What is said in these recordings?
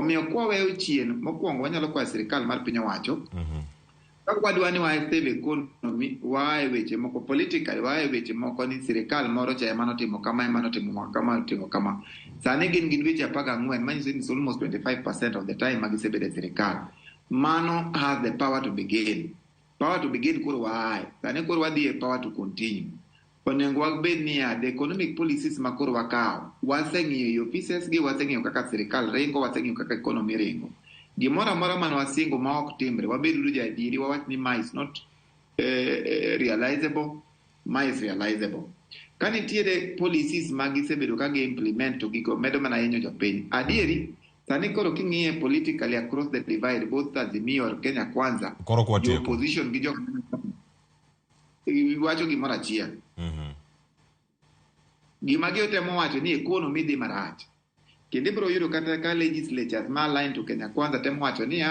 Omiyo kwaweyo chien mokwongo wanyalo kwayo sirikal mar piny owacho ka wadwa ni wasave economy wae weche moko political wae weche moko ni sirikal moro cha ema notimo kama ema notimo kama sani gin dweche 14 manyiso ni almost 25% of the time magisebedo e sirikal. Mano has the power to begin koro wae sani koro wadhi e power to continue. Onego wabed ni the economic policies ma koro wakawo waseng'iyo offices gi, waseng'iyo kaka sirikal ringo, waseng'iyo kaka economy ringo. Gimoro amora man wasingo ma ok timre wabedo jadieri wawach ni ma is not realizable, ma is realizable. Ka nitiere policies ma gisebedo ka gi implement to gigo medo mana hinyo jopiny. Adieri sani koro king'iye politically across the divide both Azimio or Kenya Kwanza your opposition gi jok wacho gimoro achiel. Gima giotemo wacho ni economy dhi marach. Kendo ibiro yudo kata ka legislatures ma align to Kenya Kwanza temo wacho ni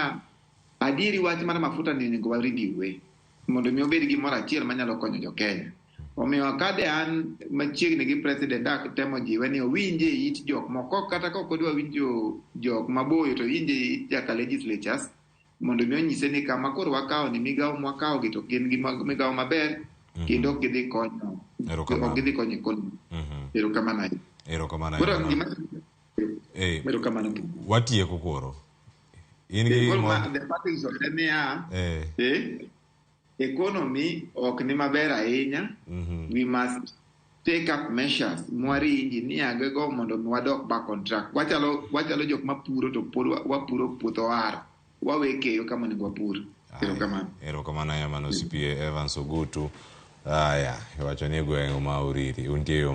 adieri wach mar mafuta ni onego wareview mondo mi obed gimoro achiel manyalo konyo jo Kenya. Omiyo kade an machiegni gi president dak temo jiwe ni owinje it jok moko kata ka ok odwa winjo jok maboyo to winje jaka legislatures mondo mi onyise ni kama koro wakawo ni migawo mwakawo gi to gin gi migawo maber kendo ok gidhi konyo economy. Erokamano. Watieko koro. Economy ok ni maber ahinya. We must take up measures mwarinji ni agego mondo wadok back on track. Wachalo jok mapuro to pod wapuro puotho waro. Wawekeyo kama onego wapur. Erokamano ya manosipie Evans Ogutu. Wacho ni gweng' ma Uriri untie